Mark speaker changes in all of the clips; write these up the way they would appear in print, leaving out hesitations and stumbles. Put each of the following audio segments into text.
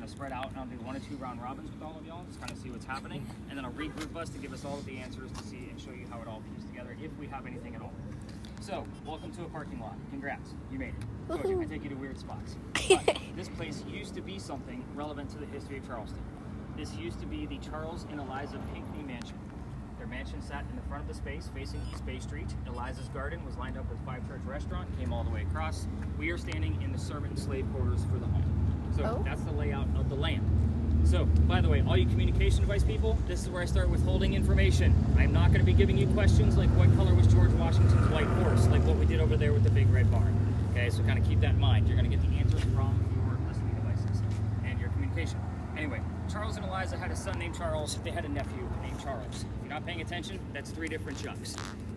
Speaker 1: to spread out and I'll do 1 or 2 round robins with all of y'all, just kind of see what's happening, and then I'll regroup us to give us all of the answers to see and show you how it all fused together, if we have anything at all. So, welcome to a parking lot. Congrats, you made it. Told you, I take you to weird spots. But this place used to be something relevant to the history of Charleston. This used to be the Charles and Eliza Pinckney Mansion. Their mansion sat in the front of the space facing East Bay Street. Eliza's garden was lined up with Five Church Restaurant, came all the way across. We are standing in the servant and slave quarters for the home. So that's the layout of the land. So, by the way, all you communication device people, this is where I start withholding information. I'm not going to be giving you questions like what color was George Washington's white horse, like what we did over there with the big red barn. Okay, so kind of keep that in mind. You're going to get the answers from your listening devices and your communication. Anyway, Charles and Eliza had a son named Charles. They had a nephew named Charles. If you're not paying attention, that's 3 different Chucks.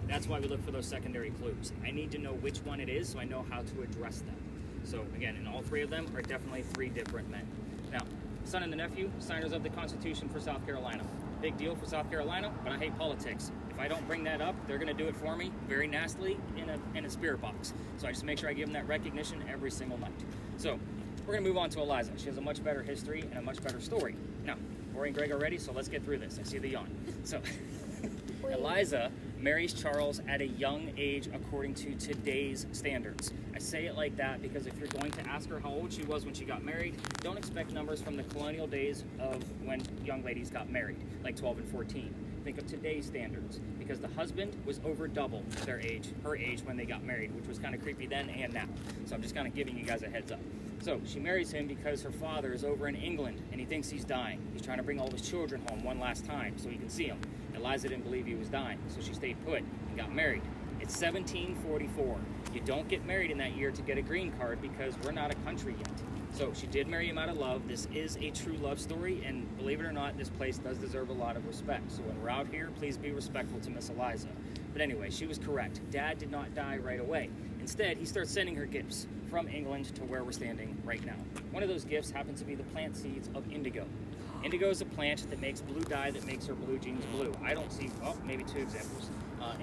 Speaker 1: That's why we look for those secondary clues. I need to know which one it is so I know how to address them. So again, and all 3 of them are definitely 3 different men. Now, son and the nephew, signers of the Constitution for South Carolina. Big deal for South Carolina, but I hate politics. If I don't bring that up, they're going to do it for me very nastily in a spirit box. So I just make sure I give them that recognition every single night. So we're going to move on to Eliza. She has a much better history and a much better story. Now, Rory and Greg are ready, so let's get through this. I see the yawn. So Eliza marries Charles at a young age according to today's standards. I say it like that because if you're going to ask her how old she was when she got married, don't expect numbers from the colonial days of when young ladies got married, like 12 and 14. Think of today's standards, because the husband was over double her age when they got married, which was kind of creepy then and now. So I'm just kind of giving you guys a heads up. So she marries him because her father is over in England and he thinks he's dying. He's trying to bring all of his children home one last time so he can see them. Eliza didn't believe he was dying, so she stayed put and got married. It's 1744. You don't get married in that year to get a green card because we're not a country yet. So she did marry him out of love. This is a true love story, and believe it or not, this place does deserve a lot of respect. So when we're out here, please be respectful to Miss Eliza. But anyway, she was correct. Dad did not die right away. Instead, he starts sending her gifts from England to where we're standing right now. One of those gifts happens to be the plant seeds of indigo. Indigo is a plant that makes blue dye that makes her blue jeans blue. I don't see, well, maybe 2 examples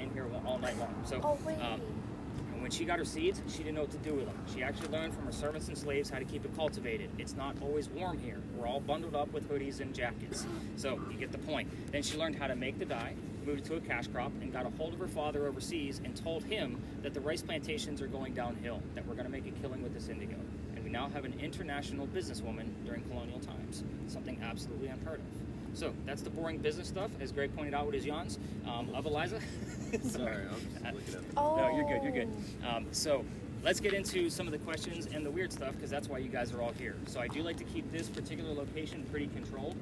Speaker 1: in here all night long. So, and when she got her seeds, she didn't know what to do with them. She actually learned from her servants and slaves how to keep it cultivated. It's not always warm here. We're all bundled up with hoodies and jackets. So you get the point. Then she learned how to make the dye, moved it to a cash crop, and got a hold of her father overseas and told him that the rice plantations are going downhill, that we're going to make a killing with this indigo. And we now have an international businesswoman during colonial times, something absolutely unheard of. So that's the boring business stuff, as Greg pointed out with his yawns, of Eliza.
Speaker 2: Sorry, I'm just looking at
Speaker 1: No, you're good. So let's get into some of the questions and the weird stuff, because that's why you guys are all here. So I do like to keep this particular location pretty controlled.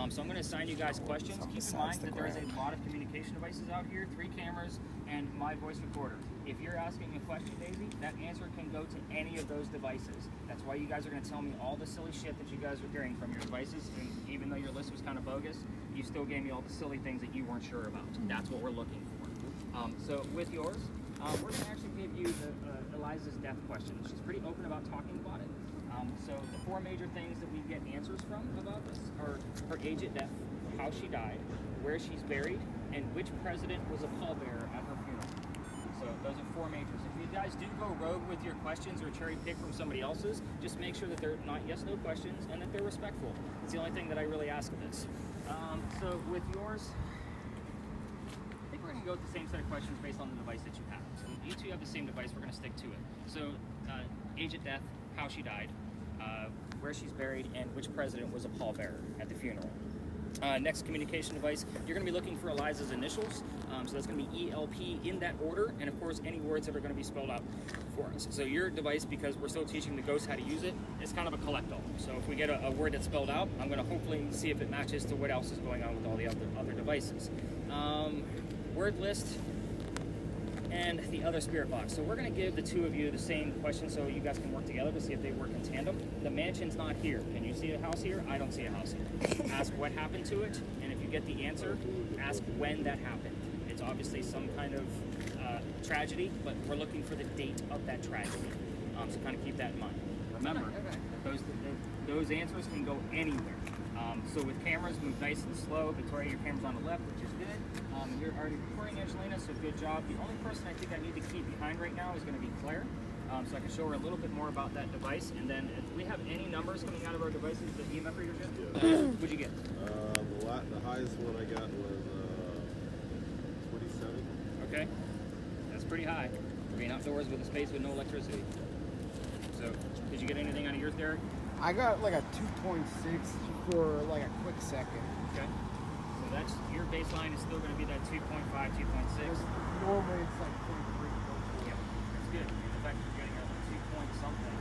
Speaker 1: So I'm going to assign you guys questions. Keep in mind that there is a lot of communication devices out here, 3 cameras, and my voice recorder. If you're asking a question, Daisy, that answer can go to any of those devices. That's why you guys are going to tell me all the silly shit that you guys are hearing from your devices, and even though your list was kind of bogus, you still gave me all the silly things that you weren't sure about. That's what we're looking for. So with yours, we're going to actually give you Eliza's death question. She's pretty open about talking about it. So the 4 major things that we get answers from about this are her age at death, how she died, where she's buried, and which president was a pallbearer at her funeral. So those are 4 majors. If you guys do go rogue with your questions or cherry pick from somebody else's, just make sure that they're not yes/no questions and that they're respectful. It's the only thing that I really ask of this. So with yours, I think we're going to go with the same set of questions based on the device that you have. So you 2 have the same device, we're going to stick to it. So age at death, how she died, where she's buried, and which president was a pallbearer at the funeral. Next communication device, you're going to be looking for Eliza's initials. So that's going to be ELP in that order, and of course any words that are going to be spelled out for us. So your device, because we're still teaching the ghosts how to use it, is kind of a collect-all. So if we get a word that's spelled out, I'm going to hopefully see if it matches to what else is going on with all the other devices. Word list and the other spirit box. So we're going to give the 2 of you the same question so you guys can work together to see if they work in tandem. The mansion's not here. Can you see a house here? I don't see a house here. Ask what happened to it, and if you get the answer, ask when that happened. It's obviously some kind of tragedy, but we're looking for the date of that tragedy. So kind of keep that in mind. Remember, those answers can go anywhere. So with cameras, move nice and slow. Victoria, your camera's on the left, which is good. You're already recording, Angelina, so good job. The only person I think I need to keep behind right now is going to be Claire. so I can show her a little bit more about that device. And then if we have any numbers coming out of our devices, the EMF readers in, what'd you get?
Speaker 2: The highest one I got was 27.
Speaker 1: Okay, that's pretty high for being outdoors with a space with no electricity. So, did you get anything out of yours, Derek?
Speaker 3: I got like a 2.6 for like a quick second.
Speaker 1: Okay. So that's your baseline is still going to be that 2.5, 2.6.
Speaker 3: Normally it's like 23.
Speaker 1: Yeah, that's good. The fact that you're getting a 2 point something.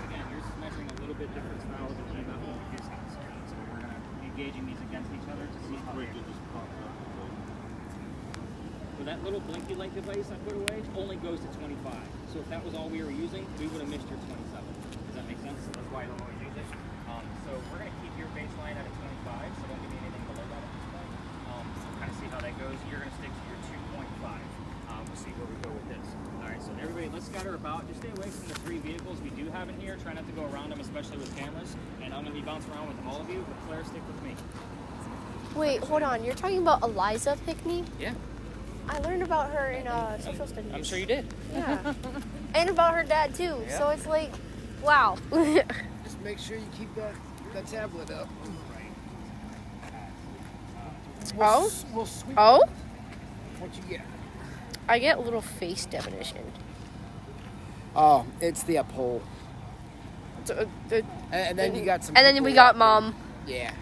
Speaker 1: Again, yours is measuring a little bit different style than EMF than his has. So we're going to be gauging these against each other to see how they
Speaker 2: Just popped up.
Speaker 1: So that little blinky light device I put away only goes to 25. So if that was all we were using, we would have missed your 27. Does that make sense? So that's why I don't always use it. So we're going to keep your baseline at a 25, so don't give me anything below that at this point. So kind of see how that goes. You're going to stick to your 2.5. We'll see where we go with this. All right, so everybody, let's scatter about. Just stay away from the 3 vehicles we do have in here. Try not to go around them, especially with cameras. And I'm going to be bouncing around with all of you, but Claire, stick with me.
Speaker 4: Wait, hold on. You're talking about Eliza Pickney?
Speaker 1: Yeah.
Speaker 4: I learned about her in social studies.
Speaker 1: I'm sure you did.
Speaker 4: Yeah. And about her dad, too.
Speaker 1: Yeah.
Speaker 4: So it's like, wow.
Speaker 3: Just make sure you keep that tablet up.
Speaker 4: Oh?
Speaker 3: We'll sweep
Speaker 4: Oh?
Speaker 3: what you get.
Speaker 4: I get a little face definition.
Speaker 3: Oh, it's the uphold.
Speaker 4: So,
Speaker 3: And then you got some.
Speaker 4: and then
Speaker 3: people
Speaker 4: we got
Speaker 3: that-
Speaker 4: Mom.
Speaker 3: Yeah.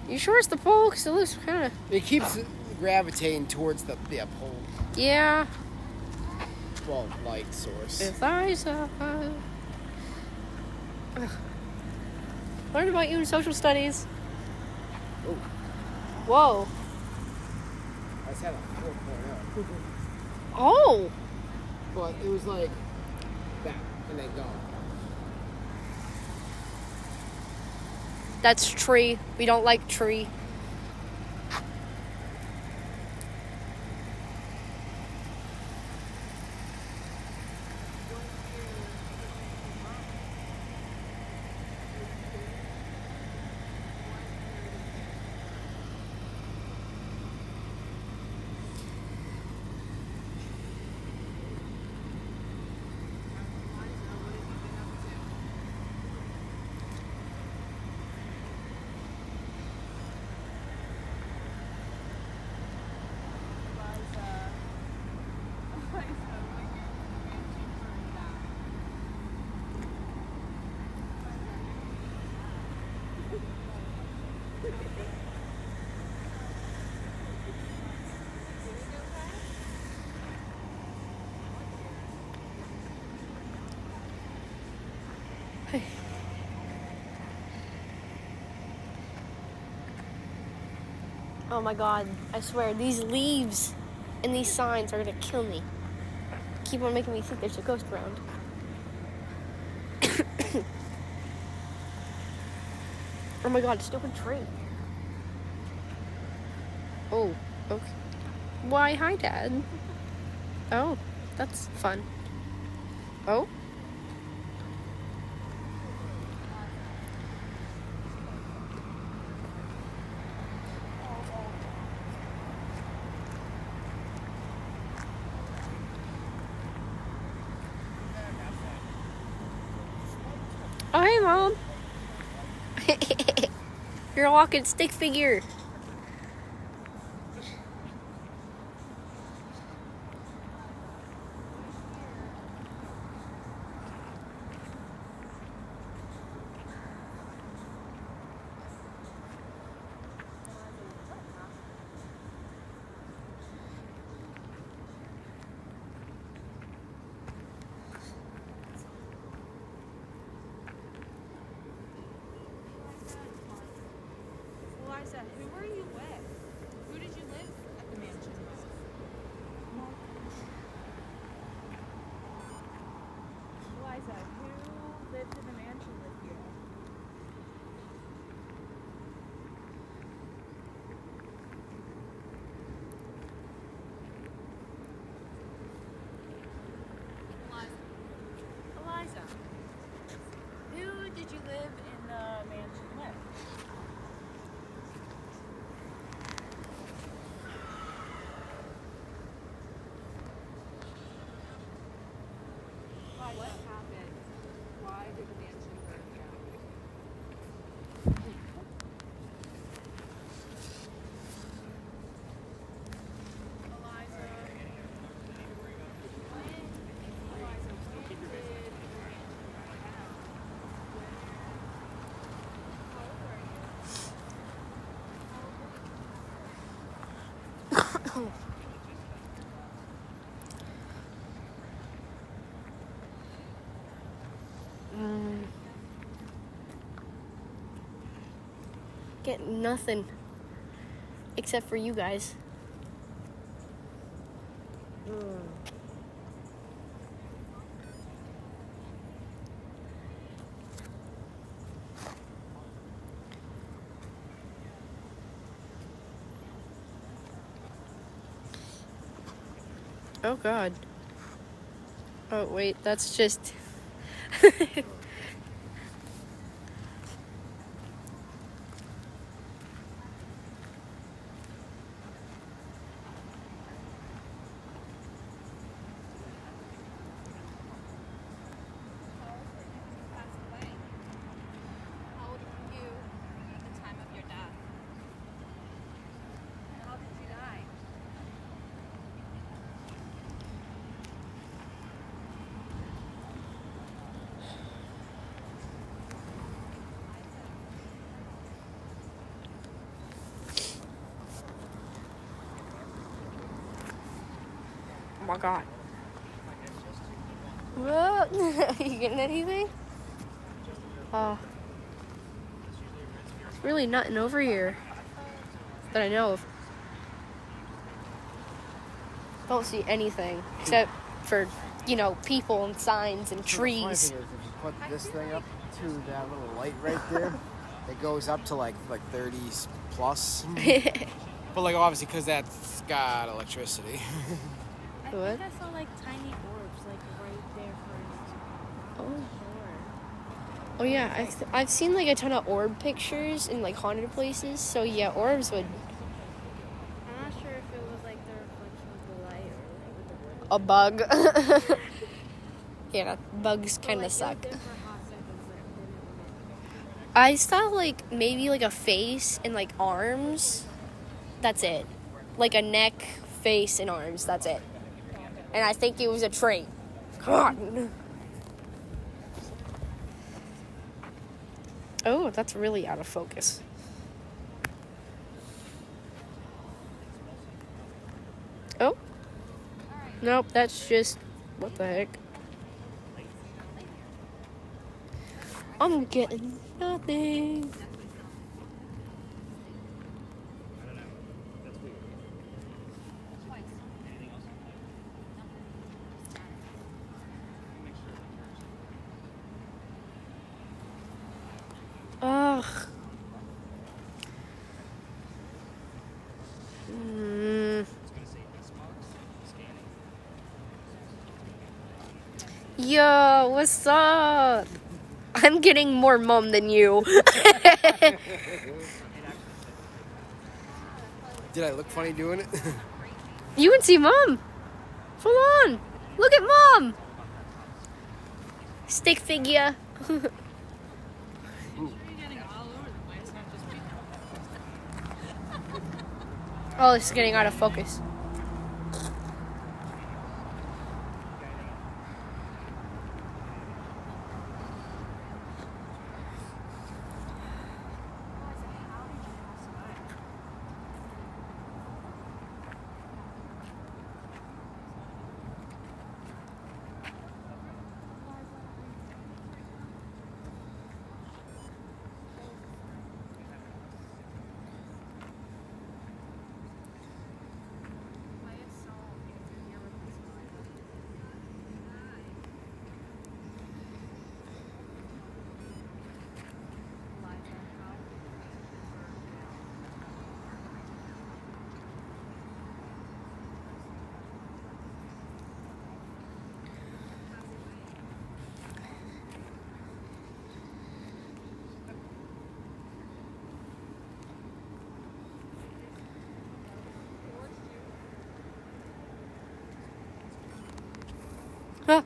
Speaker 4: You sure it's the pole? Because it looks kind of...
Speaker 3: It keeps gravitating towards the uphold.
Speaker 4: Yeah.
Speaker 3: Well, light source.
Speaker 4: Eliza. Learned about you in social studies.
Speaker 3: Oh,
Speaker 4: Whoa.
Speaker 3: I just had a 4.0.
Speaker 4: Oh.
Speaker 3: But it was like that, and then gone.
Speaker 4: That's tree. We don't like tree. Oh my god, I swear, these leaves and these signs are gonna kill me. Keep on making me think there's a ghost around. Oh my god, stupid tree. Oh, okay. Why, hi, Dad. Oh, that's fun. Oh? Oh, hey, Mom. You're a walking stick figure.
Speaker 5: Eliza, who were
Speaker 4: Get nothing except for you guys. Oh God. Oh wait, that's just
Speaker 5: How old were you at the time of your death? How did you die?
Speaker 4: oh my God. What? Are you getting anything? Oh. It's really nothing over here that I know of. Don't see anything except for, you know, people and signs and
Speaker 3: So the funny
Speaker 4: trees.
Speaker 3: thing is, if you put this thing up to that little light right there, it goes up to like 30s plus. But like obviously because that's got electricity.
Speaker 5: I
Speaker 4: What?
Speaker 5: think I saw like tiny orbs like right there first.
Speaker 4: Oh.
Speaker 5: Sure.
Speaker 4: Oh yeah, I've seen like a ton of orb pictures in like haunted places. So yeah, orbs would
Speaker 5: I'm not sure if it was like the reflection of the light or like
Speaker 4: a bug. Yeah, bugs kind of
Speaker 5: like,
Speaker 4: suck.
Speaker 5: It was there for a hot second, but it didn't
Speaker 4: I saw like maybe like a face and like arms. That's it. Like a neck, face, and arms. That's it. And I think it was a tree. Come on. Oh, that's really out of focus. Oh. Nope, that's just what the heck. I'm getting nothing. Ugh. Yo, what's up? I'm getting more mom than you.
Speaker 3: Did I look funny doing it?
Speaker 4: You can see mom. Full on. Look at mom. Stick figure. Oh, this is getting out of focus. Huh.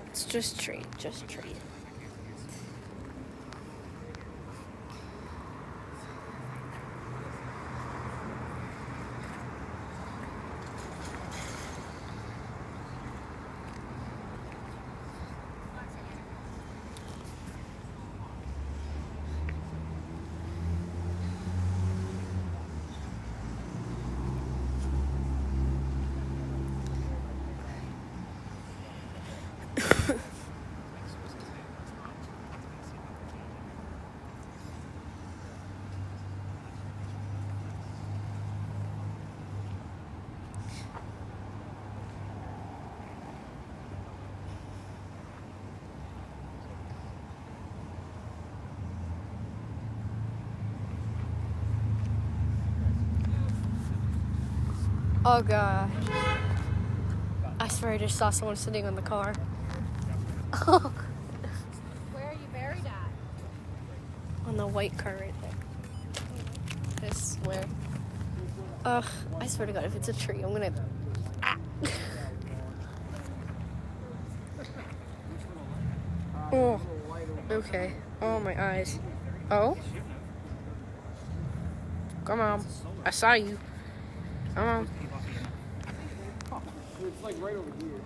Speaker 4: It's just trade, just trade. Oh gosh. I swear I just saw someone sitting on the car.
Speaker 5: Where are you buried at?
Speaker 4: On the white car right there. I swear. Ugh, I swear to God, if it's a tree, I'm gonna. Ah. Oh, okay. Oh, my eyes. Oh? Come on. I saw you. Come on.
Speaker 3: It's like right over here.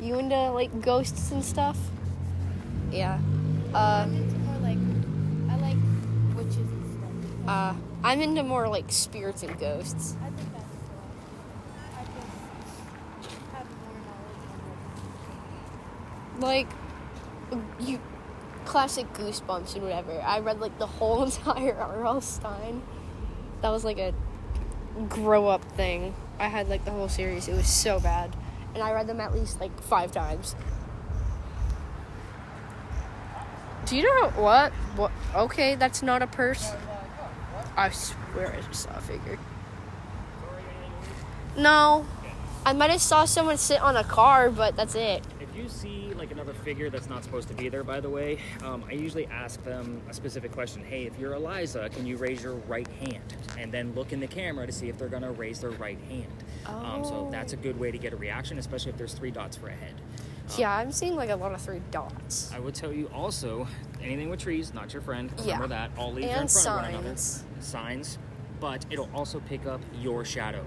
Speaker 4: You into like ghosts and stuff? Yeah.
Speaker 5: I'm into more like, I like witches and stuff.
Speaker 4: I'm into more like spirits and ghosts.
Speaker 5: I think that's cool. I just have more knowledge on
Speaker 4: Like, you classic Goosebumps and whatever. I read like the whole entire R.L. Stein. That was like a grow up thing. I had like the whole series. It was so bad. And I read them at least like 5 times. Do you know what? What? Okay, that's not a purse. I swear I just saw a figure. No. I might have saw someone sit on a car, but that's it.
Speaker 1: If you see like another figure that's not supposed to be there, by the way, I usually ask them a specific question. Hey, if you're Eliza, can you raise your right hand? And then look in the camera to see if they're gonna raise their right hand. So that's a good way to get a reaction, especially if there's 3 dots for a head.
Speaker 4: Yeah, I'm seeing like a lot of 3 dots.
Speaker 1: I would tell you also, anything with trees, not your friend. Remember that. All leaves are in
Speaker 4: And
Speaker 1: front of one another.
Speaker 4: signs.
Speaker 1: Signs, but it'll also pick up your shadow.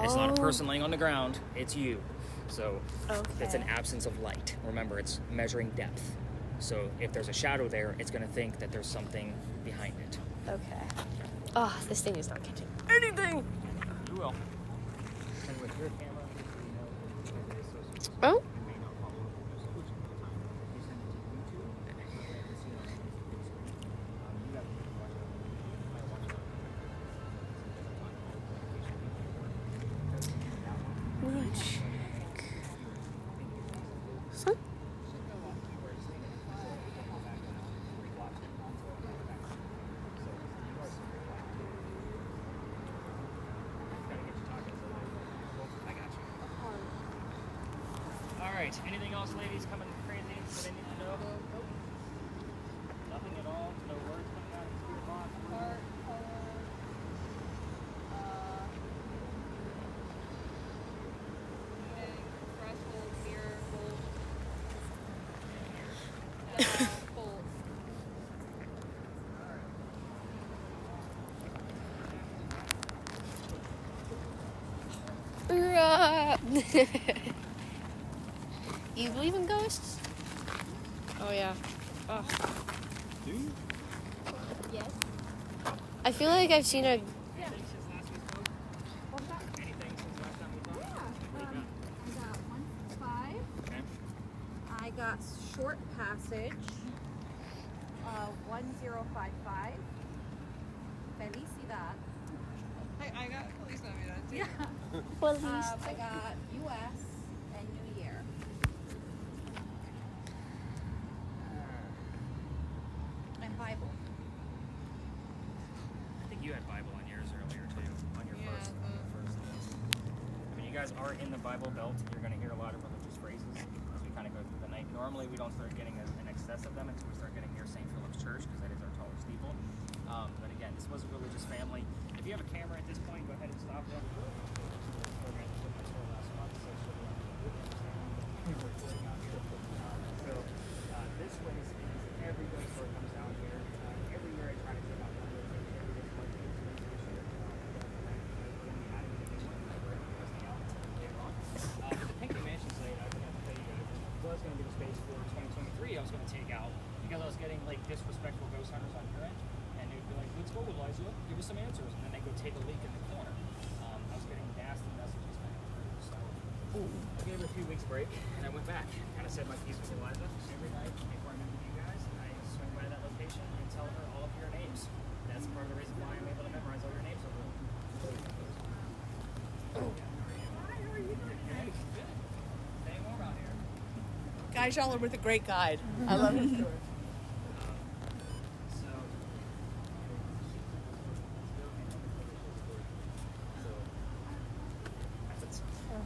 Speaker 1: It's not a person laying on the ground, it's you. So it's an
Speaker 4: Okay.
Speaker 1: absence of light. Remember, it's measuring depth. So if there's a shadow there, it's going to think that there's something behind it.
Speaker 4: Okay. Oh, this thing is not catching anything.
Speaker 1: You will. And with your camera, you know,
Speaker 4: Oh.
Speaker 1: you may not follow those coaching all the time. You send it to YouTube, and then you can see on the screen. You have to watch it. You might watch it.
Speaker 4: Son?
Speaker 1: All right. Anything else, ladies, coming crazy that I need to know? Nothing at all. No words coming out of the spirit box.
Speaker 4: You believe in ghosts? Oh yeah. Oh.
Speaker 2: Do you?
Speaker 5: Yes.
Speaker 4: I feel like I've seen a.
Speaker 1: Anything since last we spoke?
Speaker 5: What's that?
Speaker 1: Anything since last time we talked?
Speaker 5: Yeah. I got 165.
Speaker 1: Okay.
Speaker 5: I got short passage. 1055. Felicidad.
Speaker 6: I got Feliz Navidad too.
Speaker 5: Yeah.
Speaker 4: Well,
Speaker 5: I got U.S. and New Year. And Bible.
Speaker 1: I think you had Bible on yours earlier too, on your
Speaker 6: Yeah,
Speaker 1: first list. I mean, you guys are in the Bible Belt. You're going to hear a lot of religious phrases as we kind of go through the night. Normally, we don't start getting an excess of them until we start getting near St. Philip's Church, because that is our taller steeple. But again, this was a religious family. If you have a camera at this point, go ahead and stop it. So this place is every ghost story comes down here. Everywhere I try to take out every the Pinky Mansion site, I forgot to tell you guys, was going to be the space for 2023. I was going to take out because I was getting like disrespectful ghost hunters on your end, and they'd be like, "Let's go, Eliza, give us some answers," and then they go take a leak in the corner. I was getting nasty messages back and forth, so I gave it a few weeks break, and I went back, kind of said my piece with Eliza. Every night before I meet with you guys, I swing by that location and tell her all of your names. That's part of the reason why I'm able to memorize all your names so well. Staying warm out here.
Speaker 6: Guys, y'all are with a great guide. I love his story.
Speaker 1: So,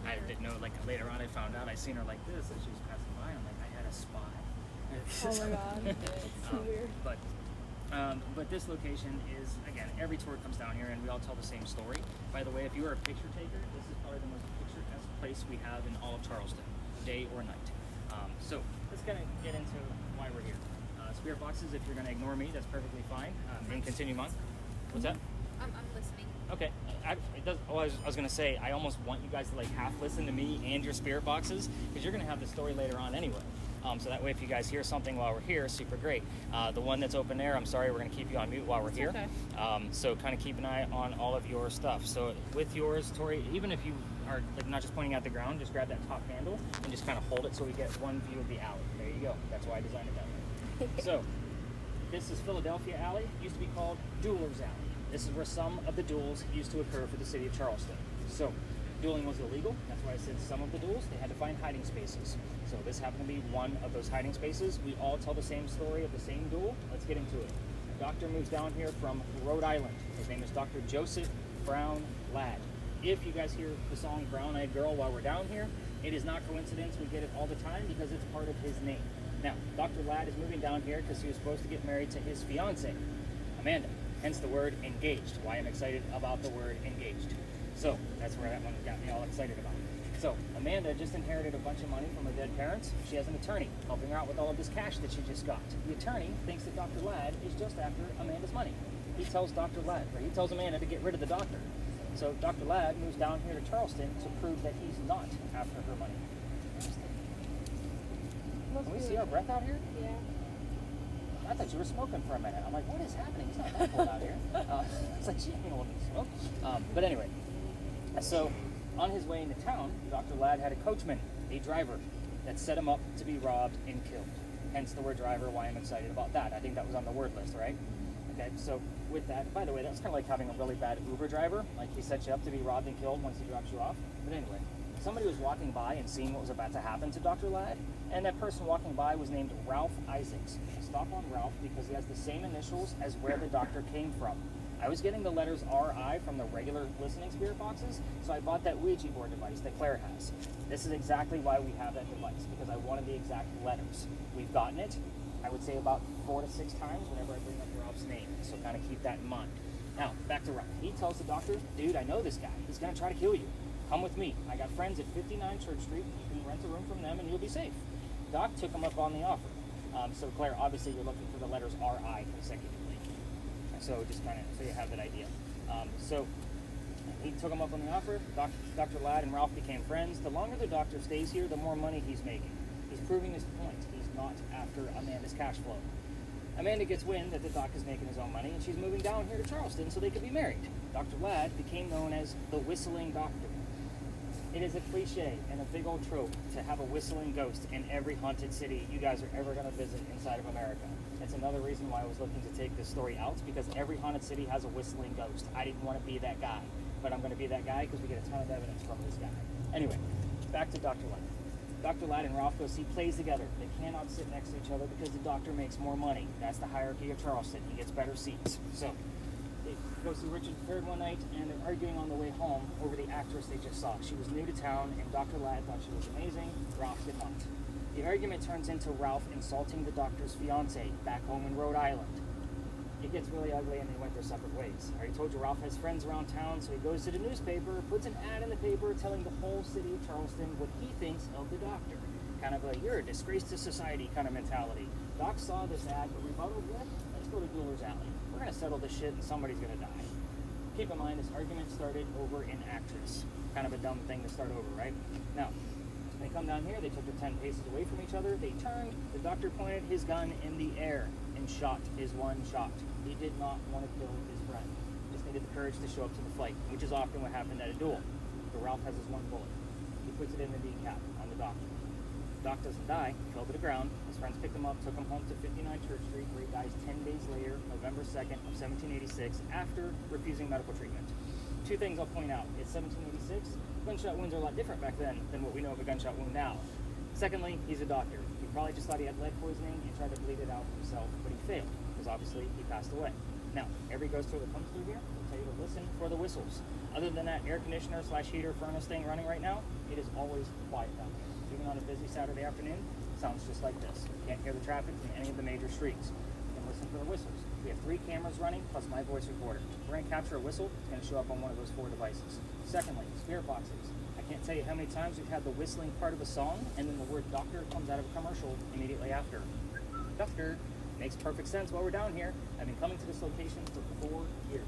Speaker 1: I didn't know, like later on I found out, I seen her like this as she was passing by. I'm like, I had a spy.
Speaker 5: Oh my god. It's so weird.
Speaker 1: But this location is, again, every tour comes down here and we all tell the same story. By the way, if you are a picture taker, this is probably the most picturesque place we have in all of Charleston, day or night. So let's kind of get into why we're here. Spirit boxes, if you're going to ignore me, that's perfectly fine. And continue on. What's that?
Speaker 5: I'm listening.
Speaker 1: Okay. I was going to say, I almost want you guys to like half listen to me and your spirit boxes, because you're going to have the story later on anyway. So that way, if you guys hear something while we're here, super great. The one that's open there, I'm sorry, we're going to keep you on mute while we're here.
Speaker 5: Okay.
Speaker 1: So kind of keep an eye on all of your stuff. So with yours, Tori, even if you are like not just pointing at the ground, just grab that top handle and just kind of hold it so we get one view of the alley. There you go. That's why I designed it that way. So this is Philadelphia Alley. It used to be called Duelers Alley. This is where some of the duels used to occur for the city of Charleston. So dueling was illegal. That's why I said some of the duels, they had to find hiding spaces. So this happened to be one of those hiding spaces. We all tell the same story of the same duel. Let's get into it. A doctor moves down here from Rhode Island. His name is Dr. Joseph Brown Ladd. If you guys hear the song Brown Eyed Girl while we're down here, it is not coincidence we get it all the time because it's part of his name. Now, Dr. Ladd is moving down here because he was supposed to get married to his fiancée, Amanda, hence the word engaged, why I'm excited about the word engaged. So that's where that one got me all excited about. So Amanda just inherited a bunch of money from her dead parents. She has an attorney helping her out with all of this cash that she just got. The attorney thinks that Dr. Ladd is just after Amanda's money. He tells Amanda to get rid of the doctor. So Dr. Ladd moves down here to Charleston to prove that he's not after her money. Can we see our breath out here?
Speaker 5: Yeah.
Speaker 1: I thought you were smoking for a minute. I'm like, what is happening? It's not that cold out here. It's like, she ain't gonna let me smoke. But anyway, so on his way into town, Dr. Ladd had a coachman, a driver, that set him up to be robbed and killed. Hence the word driver, why I'm excited about that. I think that was on the word list, right? Okay, so with that, by the way, that's kind of like having a really bad Uber driver. Like he sets you up to be robbed and killed once he drops you off. But anyway, somebody was walking by and seeing what was about to happen to Dr. Ladd, and that person walking by was named Ralph Isaacs. Stop on Ralph because he has the same initials as where the doctor came from. I was getting the letters RI from the regular listening spirit boxes, so I bought that Ouija board device that Claire has. This is exactly why we have that device, because I wanted the exact letters. We've gotten it, I would say about 4 to 6 times whenever I bring up Ralph's name, so kind of keep that in mind. Now, back to Ralph. He tells the doctor, dude, I know this guy. He's going to try to kill you. Come with me. I got friends at 59 Church Street. You can rent a room from them and you'll be safe. Doc took him up on the offer. So Claire, obviously you're looking for the letters RI consecutively. So just kind of so you have that idea. So he took him up on the offer. Dr. Ladd and Ralph became friends. The longer the doctor stays here, the more money he's making. He's proving his point. He's not after Amanda's cash flow. Amanda gets wind that the doc is making his own money and she's moving down here to Charleston so they could be married. Dr. Ladd became known as the whistling doctor. It is a cliche and a big old trope to have a whistling ghost in every haunted city you guys are ever going to visit inside of America. That's another reason why I was looking to take this story out, because every haunted city has a whistling ghost. I didn't want to be that guy, but I'm going to be that guy because we get a ton of evidence from this guy. Anyway, back to Dr. Ladd. Dr. Ladd and Ralph go see plays together. They cannot sit next to each other because the doctor makes more money. That's the hierarchy of Charleston. He gets better seats. So they go see Richard III one night, and they're arguing on the way home over the actress they just saw. She was new to town, and Dr. Ladd thought she was amazing. Ralph did not. The argument turns into Ralph insulting the doctor's fiancée back home in Rhode Island. It gets really ugly, and they went their separate ways. I already told you Ralph has friends around town, so he goes to the newspaper, puts an ad in the paper telling the whole city of Charleston what he thinks of the doctor. Kind of a, you're a disgrace to society kind of mentality. Doc saw this ad, but rebutted with, let's go to Duelers Alley. We're going to settle this shit, and somebody's going to die. Keep in mind, this argument started over an actress. Kind of a dumb thing to start over, right? Now, they come down here, they took the 10 paces away from each other, they turned, the doctor pointed his gun in the air. and shot his one shot. He did not want to kill his friend. Just needed the courage to show up to the fight, which is often what happened at a duel. But Ralph has his one bullet. He puts it in the kneecap on the doctor. Doc doesn't die, he fell to the ground. His friends picked him up, took him home to 59 Church Street, where he dies 10 days later, November 2nd of 1786, after refusing medical treatment. Two things I'll point out. It's 1786. Gunshot wounds are a lot different back then than what we know of a gunshot wound now. Secondly, he's a doctor. He probably just thought he had lead poisoning and tried to bleed it out himself, but he failed, because obviously he passed away. Now, every ghost tour that comes through here will tell you to listen for the whistles. Other than that air conditioner / heater furnace thing running right now, it is always quiet down here. Even on a busy Saturday afternoon, it sounds just like this. You can't hear the traffic from any of the major streets. You can listen for the whistles. We have 3 cameras running, plus my voice recorder. We're going to capture a whistle. It's going to show up on one of those 4 devices. Secondly, spirit boxes. I can't tell you how many times we've had the whistling part of a song, and then the word doctor comes out of a commercial immediately after. Doctor. Makes perfect sense while we're down here. I've been coming to this location for 4 years.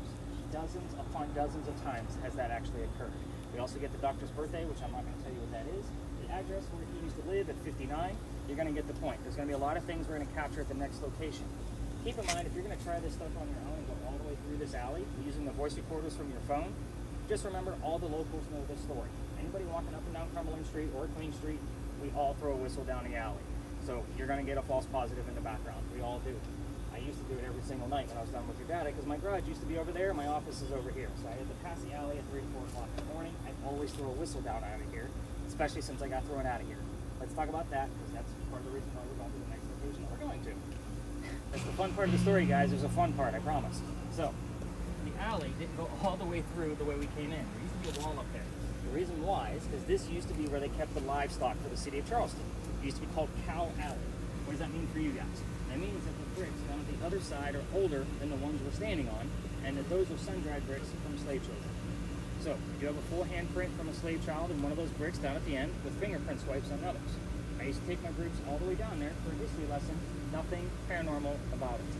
Speaker 1: Dozens upon dozens of times has that actually occurred. We also get the doctor's birthday, which I'm not going to tell you what that is. The address where he used to live at 59. You're going to get the point. There's going to be a lot of things we're going to capture at the next location. Keep in mind, if you're going to try this stuff on your own and go all the way through this alley using the voice recorders from your phone, just remember all the locals know this story. Anybody walking up and down Cumberland Street or Queen Street, we all throw a whistle down the alley. So you're going to get a false positive in the background. We all do. I used to do it every single night when I was done with your data, because my garage used to be over there, my office is over here. So I had to pass the alley at 3 to 4 o'clock in the morning. I'd always throw a whistle down out of here, especially since I got thrown out of here. Let's talk about that, because that's part of the reason why we're going to the next location that we're going to. That's the fun part of the story, guys. There's a fun part, I promise. So, the alley didn't go all the way through the way we came in. There used to be a wall up there. The reason why is because this used to be where they kept the livestock for the city of Charleston. It used to be called Cow Alley. What does that mean for you guys? That means that the bricks down at the other side are older than the ones we're standing on, and that those are sun-dried bricks from slave children. So, you have a full handprint from a slave child in one of those bricks down at the end with fingerprint swipes on others. I used to take my groups all the way down there for a history lesson. Nothing paranormal about it.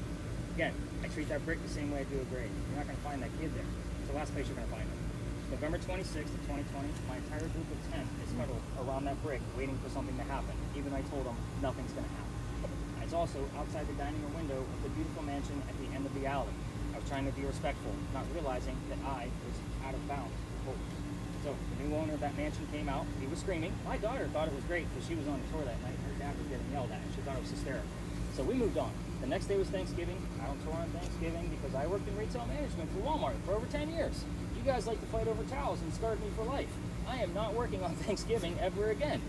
Speaker 1: Again, I treat that brick the same way I do a grave. You're not going to find that kid there. It's the last place you're going to find him. November 26th of 2020, my entire group of 10 is huddled around that brick waiting for something to happen. Even though I told them nothing's going to happen. It's also outside the dining room window of the beautiful mansion at the end of the alley. I was trying to be respectful, not realizing that I was out of bounds. So the new owner of that mansion came out. He was screaming. My daughter thought it was great because she was on the tour that night. Her dad was getting yelled at, and she thought it was hysterical. So we moved on. The next day was Thanksgiving. I don't tour on Thanksgiving because I worked in retail management for Walmart for over 10 years. You guys like to fight over towels and scarred me for life. I am not working on Thanksgiving ever again.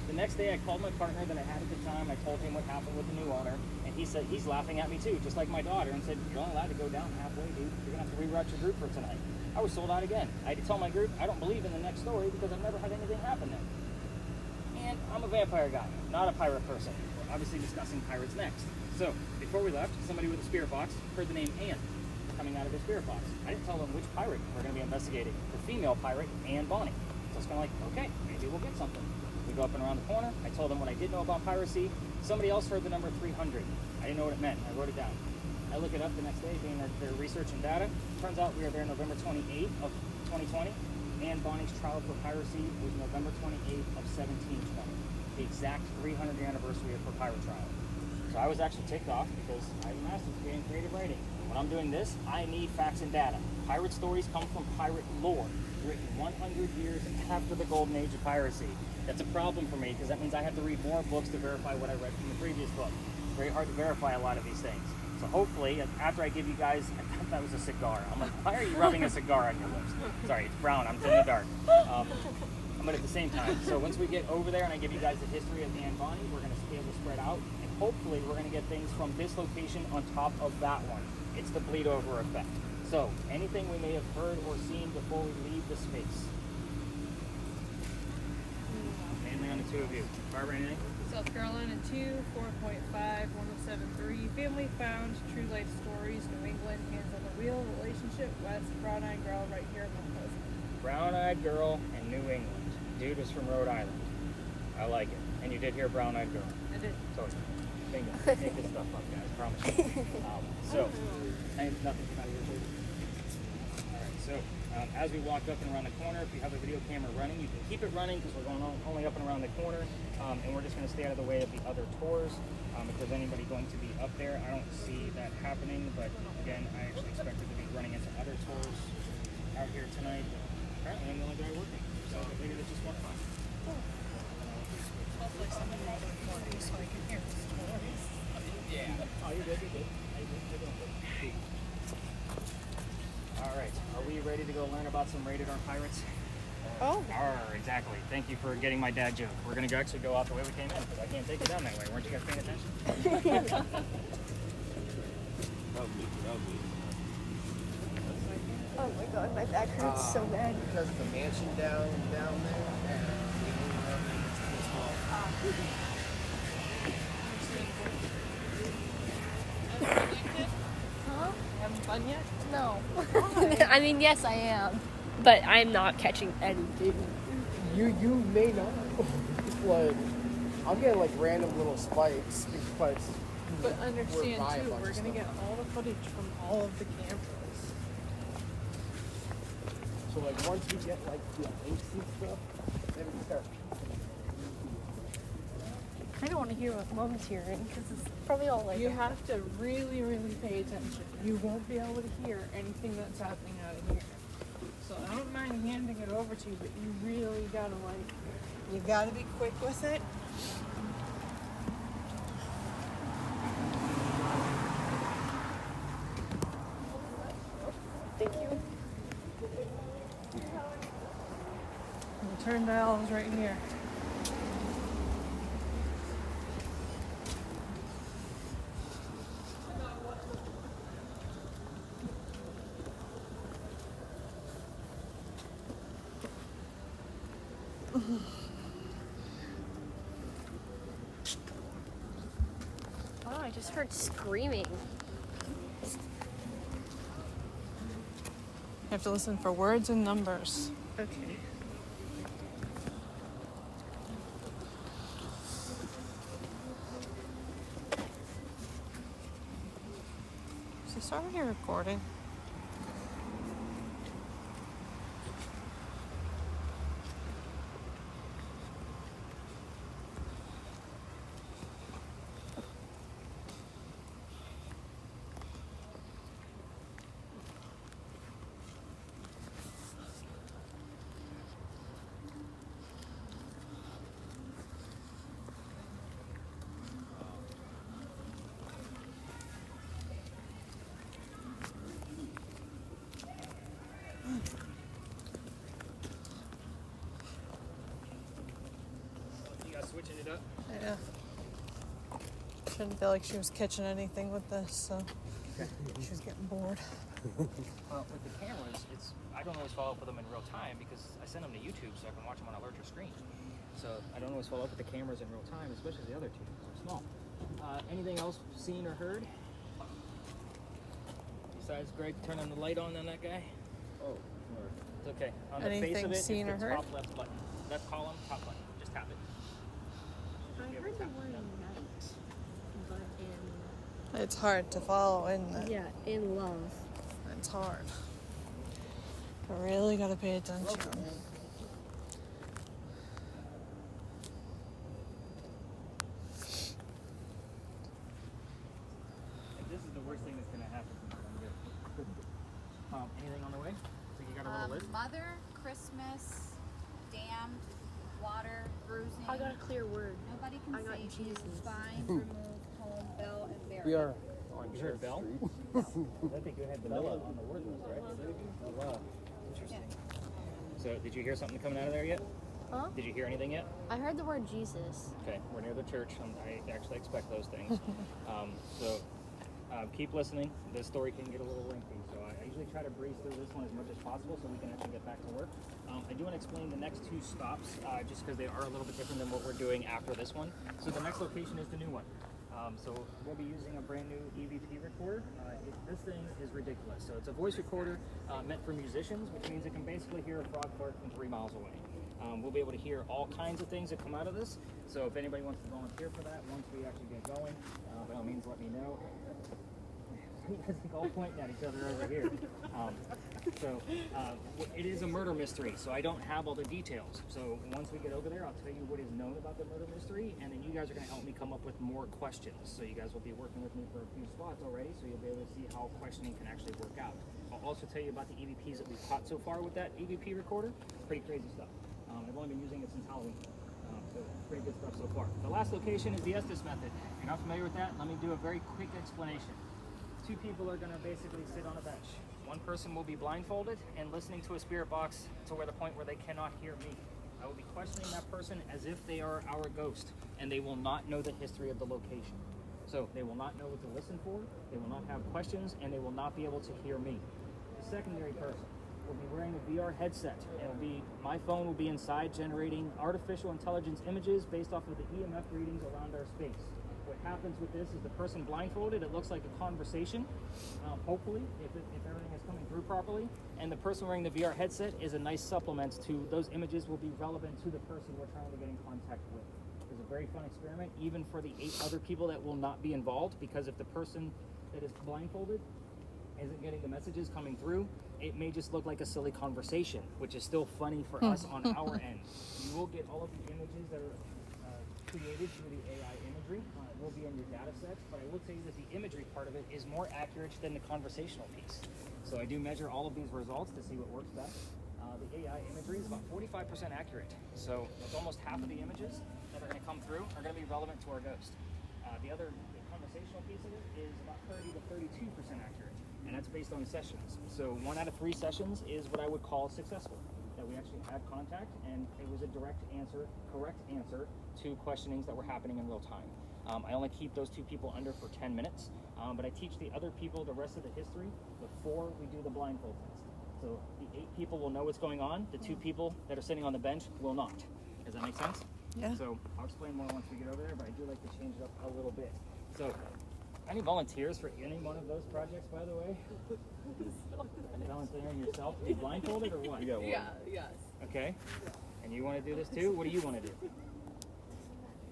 Speaker 1: The next day I called my partner that I had at the time. I told him what happened with the new owner, and he said he's laughing at me too, just like my daughter, and said, "You're only allowed to go down halfway, dude. You're gonna have to reroute your group for tonight." I was sold out again. I had to tell my group I don't believe in the next story because I've never had anything happen there. And I'm a vampire guy, not a pirate person. We're obviously discussing pirates next. So before we left, somebody with a spirit box heard the name Anne coming out of their spirit box. I didn't tell them which pirate we're going to be investigating. The female pirate, Anne Bonny. So it's kind of like, okay, maybe we'll get something. We go up and around the corner. I told them what I did know about piracy. Somebody else heard the number 300. I didn't know what it meant. I wrote it down. I look it up the next day, doing their research and data. Turns out we were there November 28th of 2020. Anne Bonny's trial for piracy was November 28th of 1720. The exact 300th anniversary of her pirate trial. So I was actually ticked off because I have a master's degree in creative writing. When I'm doing this, I need facts and data. Pirate stories come from pirate lore, written 100 years after the golden age of piracy. That's a problem for me because that means I have to read more books to verify what I read from the previous book. It's very hard to verify a lot of these things. So hopefully, after I give you guys, I thought that was a cigar. I'm like, why are you rubbing a cigar on your lips? Sorry, it's brown, I'm in the dark. But at the same time, so once we get over there and I give you guys the history of Anne Bonny, we're going to be able to spread out. And hopefully, we're going to get things from this location on top of that one. It's the bleed over effect. So, anything we may have heard or seen before we leave the space? Mainly on the two of you. Barbara, anything?
Speaker 6: South Carolina 2, 4.5, 1073. Family found, true life stories, New England, hands on the wheel, relationship, west, brown-eyed girl right here in Mount Pleasant.
Speaker 1: Brown-eyed girl in New England. Dude was from Rhode Island. I like it. And you did hear brown-eyed girl.
Speaker 6: I did.
Speaker 1: Totally. Bingo. Make this stuff up, guys. Promise you. So, I have nothing out of your food. Alright, So as we walk up and around the corner, if you have a video camera running, you can keep it running because we're going only up and around the corner, and we're just going to stay out of the way of the other tours. If there's anybody going to be up there, I don't see that happening, but again, I actually expected to be running into other tours out here tonight. Apparently I'm the only guy working, so maybe that's just one fun.
Speaker 6: Hopefully somebody will record it so I can hear the stories.
Speaker 1: Yeah. Oh, you're good, you're good. You're doing good. All right, are we ready to go learn about some rated R pirates?
Speaker 6: Oh.
Speaker 1: Exactly. Thank you for getting my dad joke. We're gonna actually go out the way we came in because I can't take it down that way. Weren't you guys paying attention?
Speaker 4: Oh my god, my back hurts so bad.
Speaker 3: Because the mansion down there.
Speaker 4: Huh?
Speaker 6: Having fun yet?
Speaker 4: No. I mean, yes, I am. But I'm not catching anything.
Speaker 3: You may not. Like, I'll get like random little spikes because.
Speaker 6: But understand
Speaker 3: by a
Speaker 6: too,
Speaker 3: bunch
Speaker 6: we're
Speaker 3: of
Speaker 6: gonna
Speaker 3: stuff.
Speaker 6: get all the footage from all of the cameras.
Speaker 3: So like once we get like the inks and stuff, then we start.
Speaker 4: I don't want to hear what Mom's hearing because it's probably all like.
Speaker 6: You have to really, really pay attention. You won't be able to hear anything that's happening out of here. So I don't mind handing it over to you, but you really gotta you gotta be quick with it.
Speaker 4: Thank you.
Speaker 6: The turn dial is right here.
Speaker 4: Oh, I just heard screaming.
Speaker 6: You have to listen for words and numbers.
Speaker 4: Okay.
Speaker 6: Is this already recording?
Speaker 1: You guys switching it up?
Speaker 6: Yeah. Didn't feel like she was catching anything with this, so she was getting bored.
Speaker 1: Well, with the cameras, I don't always follow up with them in real time because I send them to YouTube so I can watch them on a larger screen. So I don't always follow up with the cameras in real time, especially the other two. They're small. Anything else seen or heard? Besides Greg turning the light on that guy?
Speaker 2: Oh,
Speaker 1: It's okay. On the face
Speaker 6: Anything
Speaker 1: of it,
Speaker 6: seen
Speaker 1: it's
Speaker 6: or
Speaker 1: the
Speaker 6: heard?
Speaker 1: top left button. Left column, top button. Just tap it.
Speaker 5: I heard the word night, but
Speaker 6: It's hard to follow, isn't it?
Speaker 5: in love.
Speaker 6: It's hard. I really gotta pay attention.
Speaker 1: If this is the worst thing that's going to happen, I'm good. Anything on the way? So you got a little list?
Speaker 7: Mother, Christmas, damned, water, bruising.
Speaker 5: I got a clear word.
Speaker 7: Nobody
Speaker 5: I
Speaker 7: can
Speaker 5: got
Speaker 7: save you.
Speaker 5: Jesus.
Speaker 7: Find, remove, home, bell, and bury.
Speaker 3: We are.
Speaker 1: You heard Bell? I think you had vanilla on the word list, right? Oh, wow. Interesting. So, did you hear something coming out of there yet?
Speaker 4: Huh?
Speaker 1: Did you hear anything yet?
Speaker 4: I heard the word Jesus.
Speaker 1: Okay, we're near the church. I actually expect those things. Keep listening. This story can get a little lengthy, so I usually try to breeze through this one as much as possible so we can actually get back to work. I do want to explain the next two stops just because they are a little bit different than what we're doing after this one. So the next location is the new one. So we'll be using a brand new EVP recorder. This thing is ridiculous. So it's a voice recorder meant for musicians, which means it can basically hear a frog fart from 3 miles away. We'll be able to hear all kinds of things that come out of this. So if anybody wants to volunteer for that, once we actually get going, by all means let me know. So You guys think all pointing at each other over here. It is a murder mystery, so I don't have all the details. So once we get over there, I'll tell you what is known about the murder mystery, and then you guys are going to help me come up with more questions. So you guys will be working with me for a few spots already, so you'll be able to see how questioning can actually work out. I'll also tell you about the EVPs that we've caught so far with that EVP recorder. Pretty crazy stuff. I've only been using it since Halloween. So pretty good stuff so far. The last location is the Estes method. If you're not familiar with that, let me do a very quick explanation. Two people are going to basically sit on a bench. One person will be blindfolded and listening to a spirit box to the point where they cannot hear me. I will be questioning that person as if they are our ghost, and they will not know the history of the location. So they will not know what to listen for, they will not have questions, and they will not be able to hear me. The secondary person will be wearing a VR headset. My phone will be inside generating artificial intelligence images based off of the EMF readings around our space. What happens with this is the person blindfolded, it looks like a conversation, hopefully, if everything is coming through properly. And the person wearing the VR headset is a nice supplement to those images will be relevant to the person we're trying to get in contact with. It's a very fun experiment, even for the 8 other people that will not be involved, because if the person that is blindfolded isn't getting the messages coming through, it may just look like a silly conversation, which is still funny for us on our end. You will get all of the images that are created through the AI imagery. It will be in your data sets, but I will tell you that the imagery part of it is more accurate than the conversational piece. So I do measure all of these results to see what works best. The AI imagery is about 45% accurate. So that's almost half of the images that are going to come through are going to be relevant to our ghost. The conversational piece of it is about 30 to 32% accurate, and that's based on sessions. So 1 out of 3 sessions is what I would call successful, that we actually had contact and it was a correct answer to questionings that were happening in real time. I only keep those 2 people under for 10 minutes, but I teach the other people the rest of the history before we do the blindfold test. So the 8 people will know what's going on, the 2 people that are sitting on the bench will not. Does that make sense?
Speaker 6: Yeah.
Speaker 1: So I'll explain more once we get over there, but I do like to change it up a little bit. So, any volunteers for any one of those projects, by the way? Are you volunteering yourself to be blindfolded or what?
Speaker 2: You got one.
Speaker 6: Yes.
Speaker 1: Okay. And you want to do this too? What do you want to do?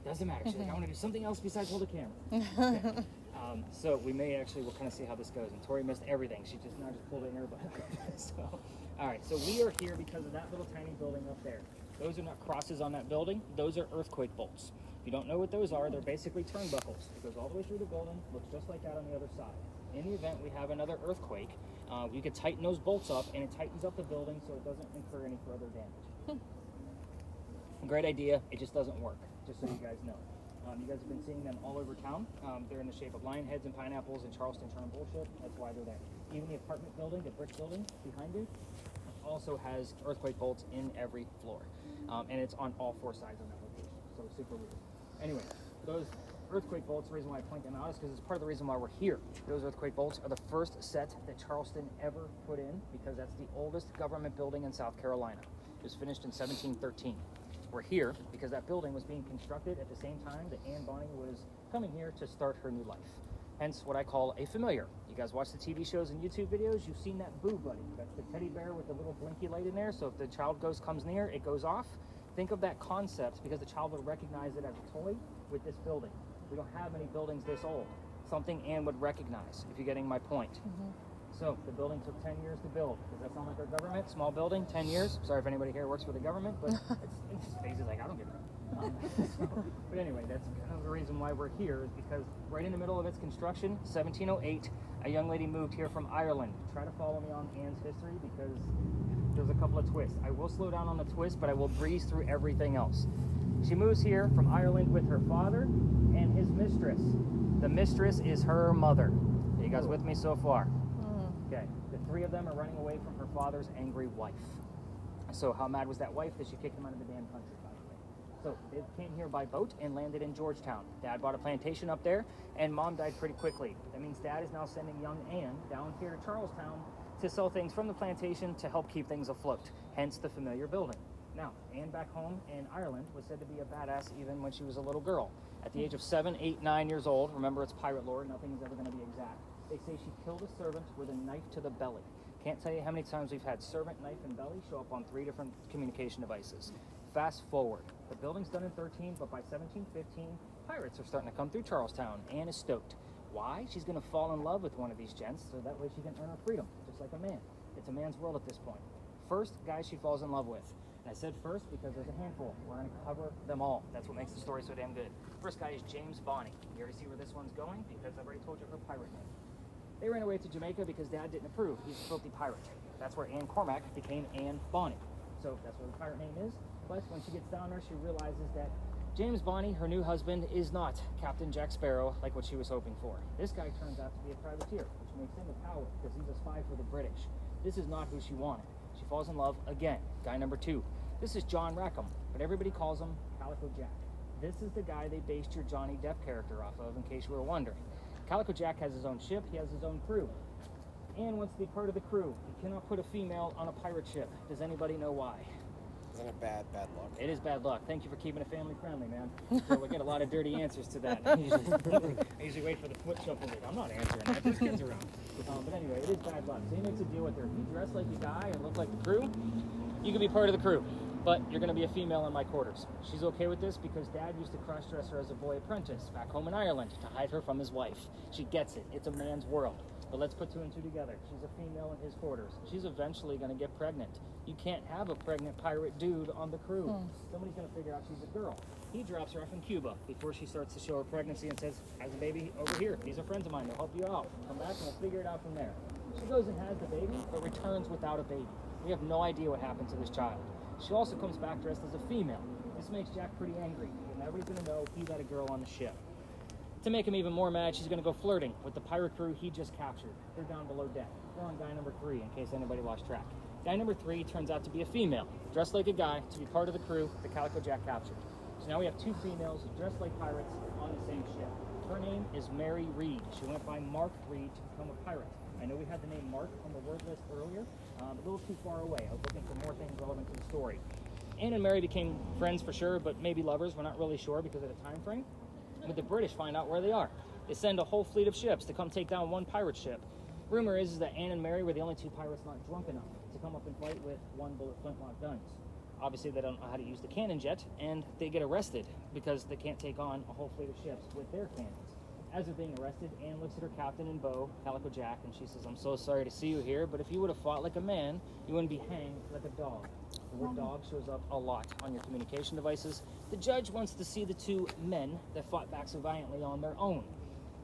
Speaker 1: Doesn't matter. She's like, I want to do something else besides hold a camera. Okay. So we'll kind of see how this goes. And Tori missed everything. She just pulled it in her butt. So, all right. So we are here because of that little tiny building up there. Those are not crosses on that building. Those are earthquake bolts. If you don't know what those are, they're basically turnbuckles. It goes all the way through the building, looks just like that on the other side. In the event we have another earthquake, you can tighten those bolts up, and it tightens up the building so it doesn't incur any further damage. Great idea. It just doesn't work, just so you guys know. You guys have been seeing them all over town. They're in the shape of lion heads and pineapples and Charleston charm bullshit. That's why they're there. Even the apartment building, the brick building behind it, also has earthquake bolts in every floor. And it's on all 4 sides of that location. So it's super weird. Anyway, those earthquake bolts, the reason why I point them out is because it's part of the reason why we're here. Those earthquake bolts are the first set that Charleston ever put in, because that's the oldest government building in South Carolina. It was finished in 1713. We're here because that building was being constructed at the same time that Anne Bonny was coming here to start her new life. Hence what I call a familiar. You guys watch the TV shows and YouTube videos, you've seen that Boo Buddy. That's the teddy bear with the little blinky light in there, so if the child ghost comes near, it goes off. Think of that concept, because the child will recognize it as a toy with this building. We don't have many buildings this old. Something Anne would recognize, if you're getting my point. Mm-hmm. So the building took 10 years to build. Does that sound like our government? Small building, 10 years. Sorry if anybody here works for the government, but it's basically like, I don't give a but anyway, that's kind of the reason why we're here, is because right in the middle of its construction, 1708, a young lady moved here from Ireland. Try to follow me on Anne's history, because there's a couple of twists. I will slow down on the twist, but I will breeze through everything else. She moves here from Ireland with her father and his mistress. The mistress is her mother. Are you guys with me so far? Okay. The 3 of them are running away from her father's angry wife. So how mad was that wife that she kicked him out of the damn country, by the way? So they came here by boat and landed in Georgetown. Dad bought a plantation up there, and Mom died pretty quickly. That means Dad is now sending young Anne down here to Charlestown to sell things from the plantation to help keep things afloat, hence the familiar building. Now, Anne back home in Ireland was said to be a badass even when she was a little girl. At the age of 7, 8, 9 years old, remember it's pirate lore, nothing is ever going to be exact. They say she killed a servant with a knife to the belly. Can't tell you how many times we've had servant, knife, and belly show up on 3 different communication devices. Fast forward. The building's done in 13, but by 1715, pirates are starting to come through Charlestown. Anne is stoked. Why? She's going to fall in love with one of these gents so that way she can earn her freedom, just like a man. It's a man's world at this point. First guy she falls in love with. And I said first because there's a handful. We're going to cover them all. That's what makes the story so damn good. First guy is James Bonney. You already see where this one's going because I've already told you her pirate name. They ran away to Jamaica because Dad didn't approve. He's a filthy pirate. That's where Anne Cormack became Anne Bonny. So that's where the pirate name is. But when she gets down there, she realizes that James Bonney, her new husband, is not Captain Jack Sparrow like what she was hoping for. This guy turns out to be a privateer, which makes him a coward because he's a spy for the British. This is not who she wanted. She falls in love again. Guy number 2. This is John Rackham, but everybody calls him Calico Jack. This is the guy they based your Johnny Depp character off of, in case you were wondering. Calico Jack has his own ship, he has his own crew. Anne wants to be part of the crew. You cannot put a female on a pirate ship. Does anybody know why?
Speaker 3: Isn't it bad luck?
Speaker 1: It is bad luck. Thank you for keeping it family friendly, man. So we get a lot of dirty answers to that. I usually wait for the foot shuffle. I'm not answering that. There's kids around. But anyway, it is bad luck. So he makes a deal with her. If you dress like a guy and look like the crew, you can be part of the crew. But you're going to be a female in my quarters. She's okay with this because Dad used to cross-dress her as a boy apprentice back home in Ireland to hide her from his wife. She gets it. It's a man's world. But let's put 2 and 2 together. She's a female in his quarters. She's eventually going to get pregnant. You can't have a pregnant pirate dude on the crew. Somebody's going to figure out she's a girl. He drops her off in Cuba before she starts to show her pregnancy and says, has a baby over here. These are friends of mine. They'll help you out. Come back and we'll figure it out from there. She goes and has the baby, but returns without a baby. We have no idea what happened to this child. She also comes back dressed as a female. This makes Jack pretty angry, and everybody's going to know he got a girl on the ship. To make him even more mad, she's going to go flirting with the pirate crew he just captured. They're down below deck. We're on guy number 3, in case anybody lost track. Guy number 3 turns out to be a female, dressed like a guy, to be part of the crew the Calico Jack captured. So now we have 2 females dressed like pirates on the same ship. Her name is Mary Reed. She went by Mark Reed to become a pirate. I know we had the name Mark on the word list earlier, a little too far away. I was looking for more things relevant to the story. Anne and Mary became friends for sure, but maybe lovers. We're not really sure because of the time frame. But the British find out where they are. They send a whole fleet of ships to come take down one pirate ship. Rumor is that Anne and Mary were the only 2 pirates not drunk enough to come up and fight with 1-bullet flintlock guns. Obviously, they don't know how to use the cannon jet, and they get arrested because they can't take on a whole fleet of ships with their cannons. As they're being arrested, Anne looks at her captain and beau, Calico Jack, and she says, I'm so sorry to see you here, but if you would have fought like a man, you wouldn't be hanged like a dog. The word dog shows up a lot on your communication devices. The judge wants to see the 2 men that fought back so valiantly on their own.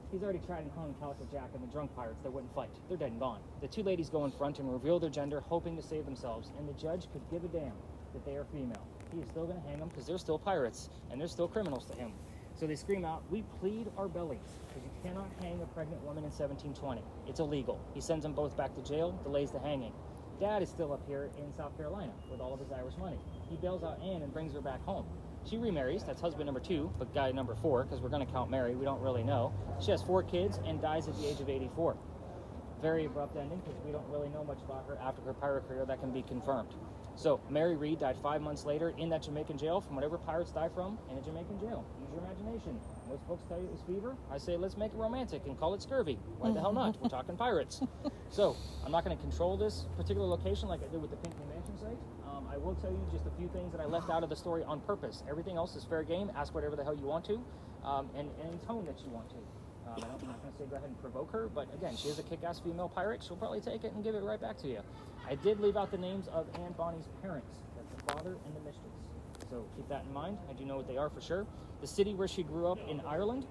Speaker 1: He's already tried and hung Calico Jack and the drunk pirates that wouldn't fight. They're dead and gone. The 2 ladies go in front and reveal their gender, hoping to save themselves, and the judge could give a damn that they are female. He is still going to hang them because they're still pirates, and they're still criminals to him. So they scream out, we plead our bellies, because you cannot hang a pregnant woman in 1720. It's illegal. He sends them both back to jail, delays the hanging. Dad is still up here in South Carolina with all of his Irish money. He bails out Anne and brings her back home. She remarries, that's husband number 2, but guy number 4, because we're going to count Mary, we don't really know. She has 4 kids and dies at the age of 84. Very abrupt ending, because we don't really know much about her after her pirate career that can be confirmed. So, Mary Reed died 5 months later in that Jamaican jail from whatever pirates die from in a Jamaican jail. Use your imagination. Most folks tell you it was fever. I say, let's make it romantic and call it scurvy. Why the hell not? We're talking pirates. So, I'm not going to control this particular location like I did with the Pinckney Mansion site. I will tell you just a few things that I left out of the story on purpose. Everything else is fair game. Ask whatever the hell you want to, and in tone that you want to. I'm not going to say go ahead and provoke her, but again, she is a kick-ass female pirate. She'll probably take it and give it right back to you. I did leave out the names of Anne Bonny's parents. That's the father and the mistress. So keep that in mind. I do know what they are for sure. The city where she grew up in Ireland,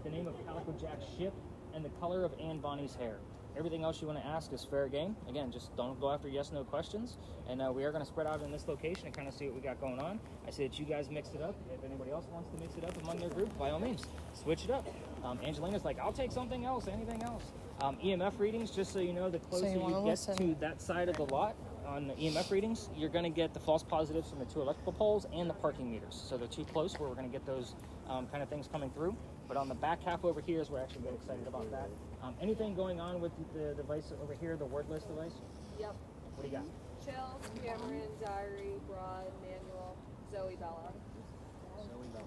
Speaker 1: the name of Calico Jack's ship, and the color of Anne Bonny's hair. Everything else you want to ask is fair game. Again, just don't go after yes/no questions. And we are going to spread out in this location and kind of see what we got going on. I say that you guys mix it up. If anybody else wants to mix it up among their group, by all means, switch it up. Angelina's like, I'll take something else, anything else. EMF readings, just so you know, the closer you get to that side of the lot on the EMF readings, you're going to get the false positives from the 2 electrical poles and the parking meters. So they're too close where we're going to get those kind of things coming through. But on the back half over here is where I actually get excited about that. Anything going on with the device over here, the word list device?
Speaker 8: Yep.
Speaker 1: What do you got?
Speaker 8: Chill, Cameron, Diary, Broad, Manuel, Zoe, Bella.
Speaker 1: Zoe, Bella.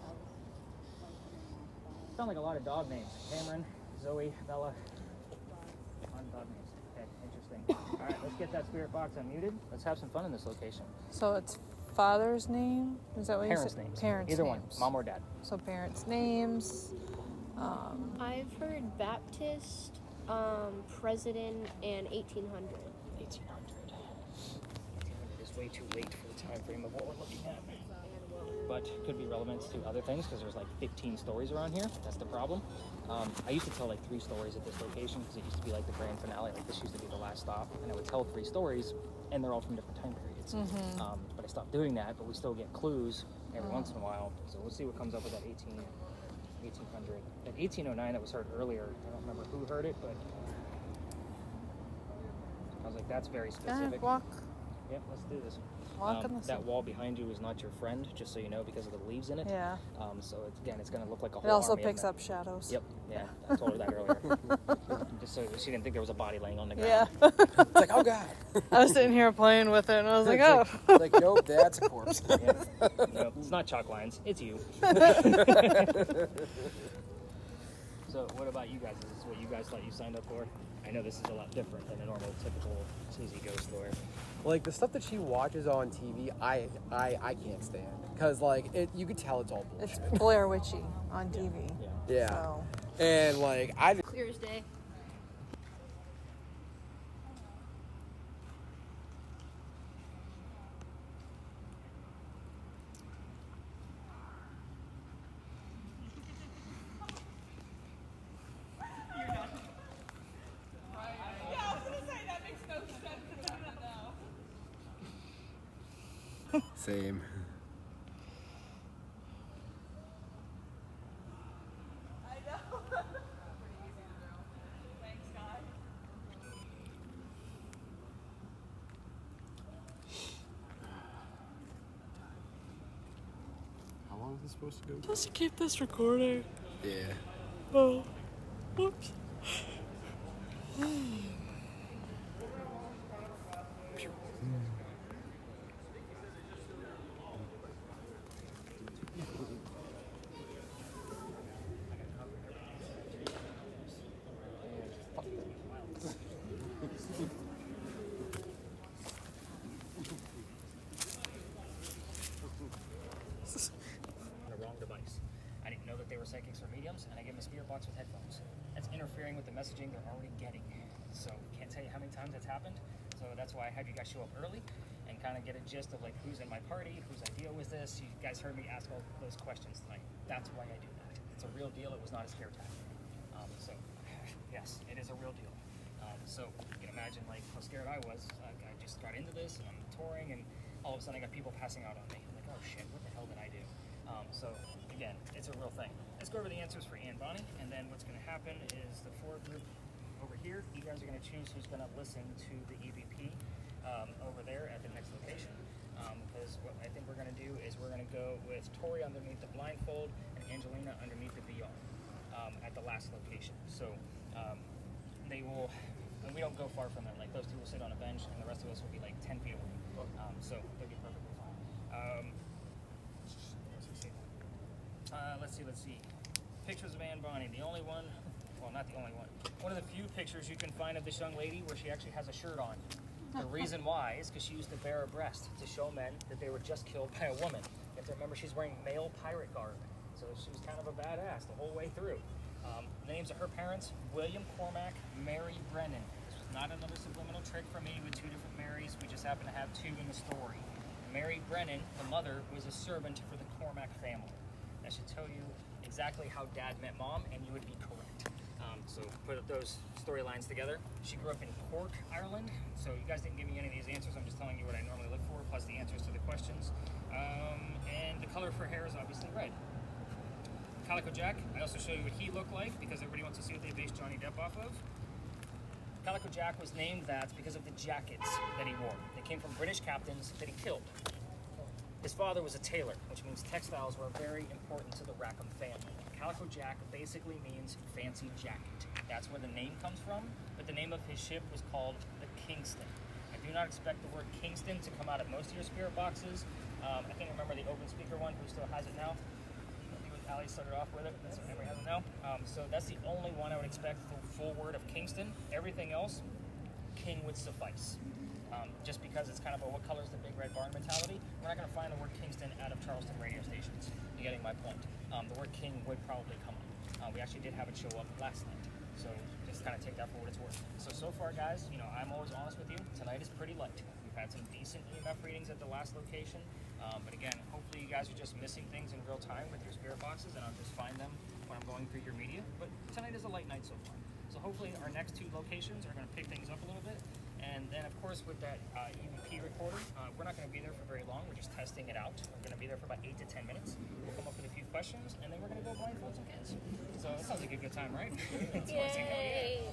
Speaker 1: Sound like a lot of dog names. Cameron, Zoe, Bella. A lot of dog names. Okay, interesting. All right, let's get that spirit box unmuted. Let's have some fun in this location.
Speaker 6: So it's father's name? Is that what
Speaker 1: Parents'
Speaker 6: you said?
Speaker 1: names.
Speaker 6: Parents'
Speaker 1: Either
Speaker 6: names.
Speaker 1: one, mom or dad.
Speaker 6: So parents' names.
Speaker 4: I've heard Baptist, President, and 1800.
Speaker 1: 1800. It's way too late for the time frame of what we're looking at. But could be relevant to other things because there's like 15 stories around here. That's the problem. I used to tell like 3 stories at this location because it used to be like the grand finale. Like this used to be the last stop, and I would tell 3 stories, and they're all from different time periods. But I stopped doing that. But we still get clues every once in a while. So we'll see what comes up with that 1800. That 1809 that was heard earlier. I don't remember who heard it, but I was like, that's very specific.
Speaker 6: Walk.
Speaker 1: Yep, let's do this.
Speaker 6: Walk on the
Speaker 1: that wall behind you is not your friend, just so you know, because of the leaves in it.
Speaker 6: Yeah.
Speaker 1: So it's going to look like a whole
Speaker 6: It also
Speaker 1: army of
Speaker 6: picks
Speaker 1: men.
Speaker 6: up shadows.
Speaker 1: Yep. Yeah, I told her that earlier. Just so she didn't think there was a body laying on the ground.
Speaker 6: Yeah.
Speaker 3: It's like, oh god.
Speaker 6: I was sitting here playing with it, and I was like,
Speaker 3: It's
Speaker 6: oh.
Speaker 3: like, nope, that's a corpse.
Speaker 1: Yeah. No, it's not chalk lines. It's you. So what about you guys? Is this what you guys thought you signed up for? I know this is a lot different than a normal, typical sleazy ghost story.
Speaker 3: Like the stuff that she watches on TV, I can't stand because like you could tell it's all
Speaker 6: It's
Speaker 3: bullshit.
Speaker 6: Blair Witchy on TV.
Speaker 1: Yeah.
Speaker 3: Yeah,
Speaker 6: So.
Speaker 3: and like
Speaker 4: Clear as day.
Speaker 3: Same. How long is this supposed to go?
Speaker 6: Just to keep this recording.
Speaker 3: Yeah.
Speaker 6: Oh. Whoops.
Speaker 1: The wrong device. I didn't know that they were psychics or mediums, and I gave them a spirit box with headphones. That's interfering with the messaging they're already getting. So can't tell you how many times that's happened. So that's why I had you guys show up early and kind of get a gist of like who's in my party, whose idea was this. You guys heard me ask all those questions tonight. That's why I do that. It's a real deal. It was not a scare tactic. So yes, it is a real deal. So you can imagine like how scared I was. I just got into this and I'm touring, and all of a sudden I got people passing out on me. I'm like, oh shit, what the hell did I do? So again, it's a real thing. Let's go over the answers for Ann Bonnie, and then what's going to happen is the 4 group over here, you guys are going to choose who's going to listen to the EVP over there at the next location. Because what I think we're going to do is we're going to go with Tori underneath the blindfold and Angelina underneath the VR at the last location. So they will, and we don't go far from them. Like those 2 will sit on a bench, and the rest of us will be like 10 feet away. So they'll be perfectly fine. Let's see. Pictures of Ann Bonnie. The only one, well, not the only one. One of the few pictures you can find of this young lady where she actually has a shirt on. The reason why is because she used to bare her breast to show men that they were just killed by a woman. You have to remember she's wearing male pirate garb, so she was kind of a badass the whole way through. The names of her parents: William Cormack, Mary Brennan. This was not another subliminal trick for me with 2 different Marys. We just happen to have 2 in the story. Mary Brennan, the mother, was a servant for the Cormack family. That should tell you exactly how Dad met Mom, and you would be correct. So put those storylines together. She grew up in Cork, Ireland. So you guys didn't give me any of these answers. I'm just telling you what I normally look for, plus the answers to the questions. And the color for hair is obviously red. Calico Jack, I also show you what he looked like because everybody wants to see what they based Johnny Depp off of. Calico Jack was named that because of the jackets that he wore. They came from British captains that he killed. His father was a tailor, which means textiles were very important to the Rackham family. Calico Jack basically means fancy jacket. That's where the name comes from, but the name of his ship was called the Kingston. I do not expect the word Kingston to come out of most of your spirit boxes. I can't remember the open speaker one, who still has it now. Ali started off with it, that's what everybody has it now. So that's the only one I would expect the full word of Kingston. Everything else, King would suffice. Just because it's kind of a what color's the big red barn mentality, we're not going to find the word Kingston out of Charleston radio stations. You're getting my point. The word King would probably come up. We actually did have it show up last night. So just kind of take that for what it's worth. So far, guys, you know, I'm always honest with you. Tonight is pretty light. We've had some decent EMF readings at the last location. But again, hopefully you guys are just missing things in real time with your spirit boxes, and I'll just find them when I'm going through your media. But tonight is a light night so far. So hopefully our next 2 locations are going to pick things up a little bit. And then, of course, with that EVP recorder, we're not going to be there for very long. We're just testing it out. We're going to be there for about 8 to 10 minutes. We'll come up with a few questions, and then we're going to go blindfold some kids. So that sounds like a good time, right?
Speaker 4: Yay!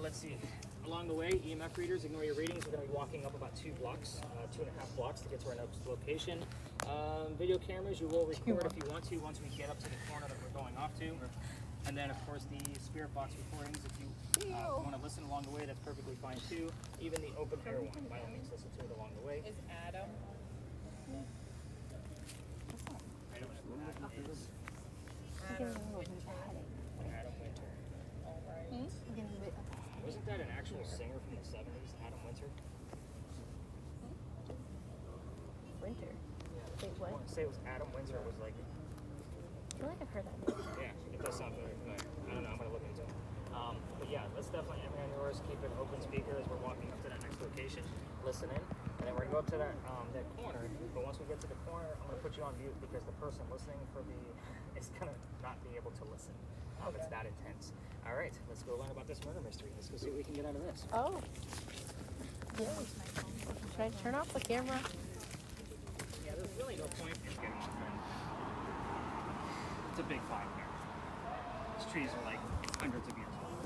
Speaker 1: Let's see. Along the way, EMF readers, ignore your readings. We're going to be walking up about 2 blocks, 2.5 blocks to get to our next location. Video cameras, you will record if you want to once we get up to the corner that we're going off to. And then, of course, the spirit box recordings, if you want to listen along the way, that's perfectly fine too. Even the open air one, by all means, listen to it along the way.
Speaker 6: Is Adam?
Speaker 1: I don't know who Adam is.
Speaker 6: Adam.
Speaker 1: Adam Winter.
Speaker 6: All right.
Speaker 1: Wasn't that an actual singer from the 70s, Adam Winter?
Speaker 4: Winter.
Speaker 1: Yeah.
Speaker 4: Wait, what?
Speaker 1: I want to say it was Adam Winter was like,
Speaker 4: I feel like I've heard that name.
Speaker 1: yeah, it does sound very familiar. I don't know, I'm going to look into it. But yeah, let's definitely have on yours, keep an open speaker as we're walking up to that next location, listen in, and then we're going to go up to that corner, but once we get to the corner, I'm going to put you on mute because the person listening for the is going to not be able to listen. It's that intense. All right, let's go learn about this murder mystery. Let's go see what we can get out of this.
Speaker 4: Oh. Yeah. Should I turn off the camera?
Speaker 1: Yeah, there's really no point in getting my friend. It's a big fire there. These trees are like hundreds of years old.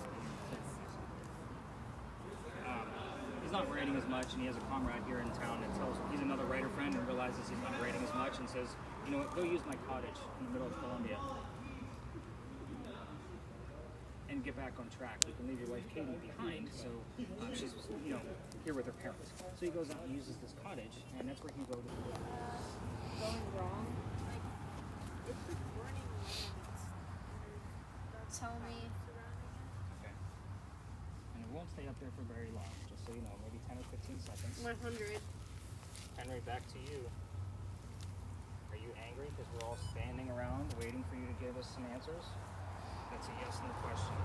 Speaker 1: He's not writing as much, and he has a comrade here in town that tells him he's another writer friend and realizes he's not writing as much and says, you know what, go use my cottage in the middle of Columbia and get back on track. You can leave your wife Katie behind, so she's here with her parents. So he goes out and uses this cottage, and that's where he wrote it.
Speaker 5: Going wrong. Like, it's like burning lights.
Speaker 7: Tell me.
Speaker 1: Okay. And it won't stay up there for very long, just so you know, maybe 10 or 15 seconds.
Speaker 5: 100.
Speaker 1: Henry, back to you. Are you angry because we're all standing around waiting for you to give us some answers? That's a yes in the question.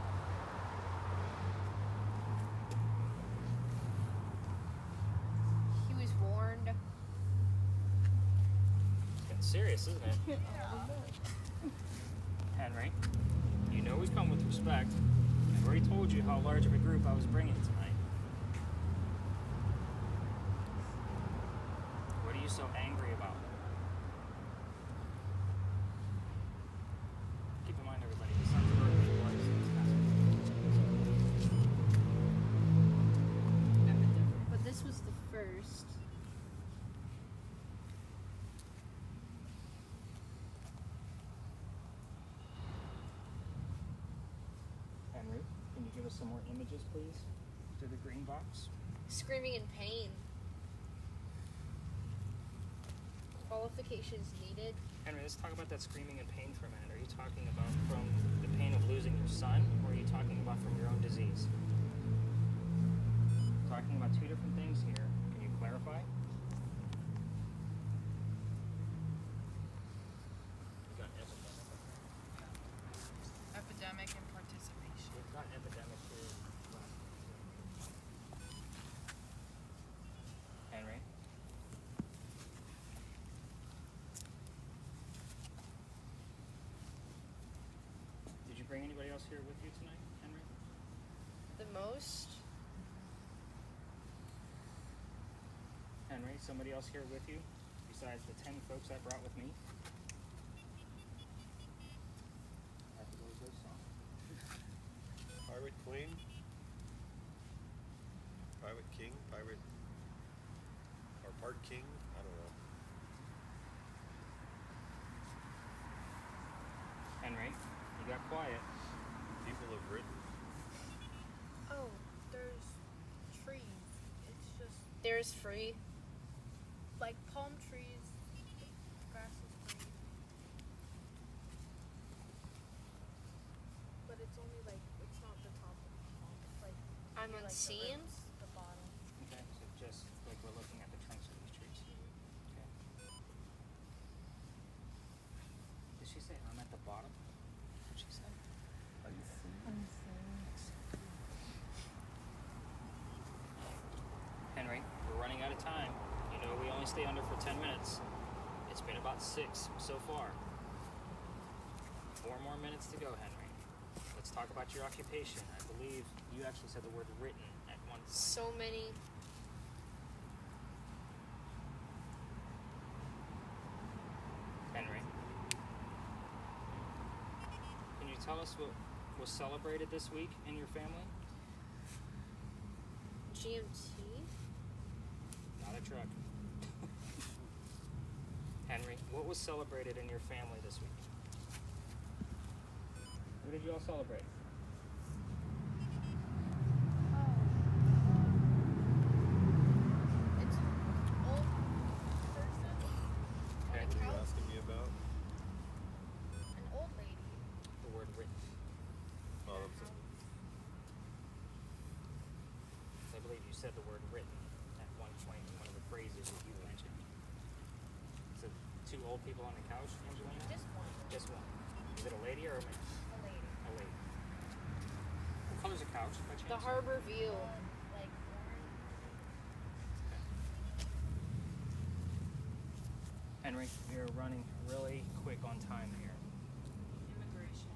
Speaker 7: He was warned.
Speaker 1: It's getting serious, isn't it? Henry, you know we come with respect. I've already told you how large of a group I was bringing tonight. What are you so angry about? Keep in mind, everybody, his son's birthday was this past week.
Speaker 5: But this was the first.
Speaker 1: Henry, can you give us some more images, please, to the green box?
Speaker 4: Screaming in pain. Qualifications needed.
Speaker 1: Henry, let's talk about that screaming in pain for a minute. Are you talking about from the pain of losing your son, or are you talking about from your own disease? Talking about 2 different things here. Can you clarify? You've got epidemic.
Speaker 6: Epidemic and participation.
Speaker 1: You've got epidemic here. Henry? Did you bring anybody else here with you tonight, Henry?
Speaker 4: The most.
Speaker 1: Henry, somebody else here with you besides the 10 folks I brought with me? I have to go with this song.
Speaker 2: Pirate Queen? Pirate King? Pirate... Or Part King? I don't know.
Speaker 1: Henry, you got quiet.
Speaker 2: People have written.
Speaker 5: Oh, there's trees. It's just
Speaker 4: There's free.
Speaker 5: like palm trees. Grass is green. But it's only like, it's not the top of the palm. It's like,
Speaker 4: I'm
Speaker 5: maybe,
Speaker 4: on
Speaker 5: like the
Speaker 4: seams.
Speaker 5: roots, the bottom.
Speaker 1: Okay, so just like we're looking at the trunks of these trees. Okay. Did she say I'm at the bottom? only stay under for 10 minutes. It's been about 6 so far. 4 more minutes to go, Henry. Let's talk about your occupation. I believe you actually said the word written at one point.
Speaker 4: So many.
Speaker 1: Henry, can you tell us what was celebrated this week in your family?
Speaker 4: GMT.
Speaker 1: Not a truck. Henry, what was celebrated in your family this week? What did you all celebrate?
Speaker 7: It's old person.
Speaker 1: Okay.
Speaker 2: What are you asking me about?
Speaker 7: An old lady.
Speaker 1: The word written.
Speaker 2: Oh, that's
Speaker 1: I believe you said the word written at one point in one of the phrases that you mentioned. So 2 old people on the couch, Angelina?
Speaker 7: Just one.
Speaker 1: Just one. Is it a lady or a man?
Speaker 7: A lady.
Speaker 1: A lady. What color's a couch by chance?
Speaker 4: The harbor view.
Speaker 7: Like orange.
Speaker 1: Henry, you're running really quick on time here.
Speaker 6: Immigration.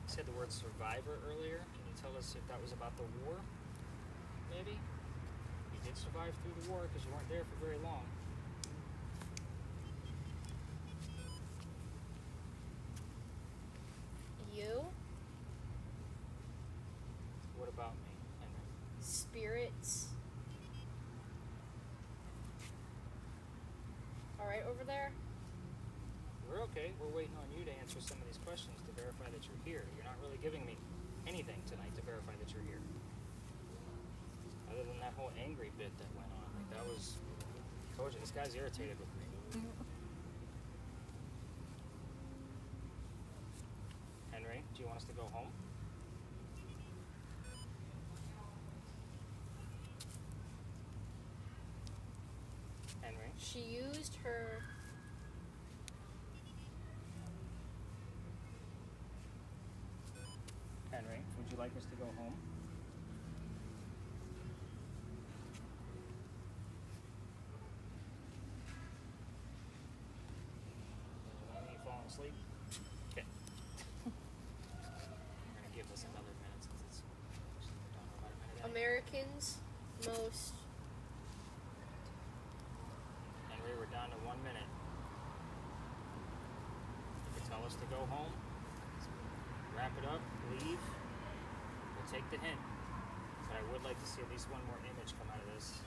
Speaker 1: You said the word survivor earlier. Can you tell us if that was about the war? Maybe? You did survive through the war because you weren't there for very long.
Speaker 4: You.
Speaker 1: What about me, Henry?
Speaker 4: Spirits. All right, over there.
Speaker 1: We're okay. We're waiting on you to answer some of these questions to verify that you're here. You're not really giving me anything tonight to verify that you're here. Other than that whole angry bit that went on. Like that was, I told you, this guy's irritated with me. Henry, do you want us to go home? Henry?
Speaker 4: She used her.
Speaker 1: Henry, would you like us to go home? Are you falling asleep? Okay. We're gonna give this another minute since it's done about a minute.
Speaker 4: Americans most.
Speaker 1: Henry, we're down to 1 minute. You can tell us to go home, wrap it up, leave. We'll take the hint. But I would like to see at least one more image come out of this.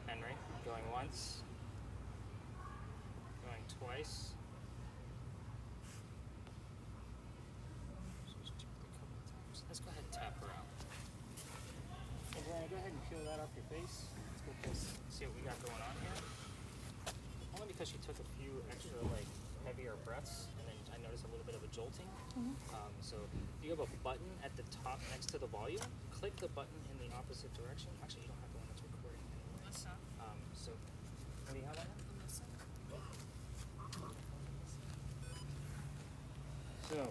Speaker 1: Henry, going once. Going twice. She's checked a couple of times. Let's go ahead and tap her out. Hey, Brianna, go ahead and peel that off your face. Let's go see what we got going on here. Only because she took a few extra, like, heavier breaths, and then I noticed a little bit of a jolting. So you have a button at the top next to the volume. Click the button in the opposite direction. Actually, you don't have the one that's recording anyway. So, what do you have on it? So,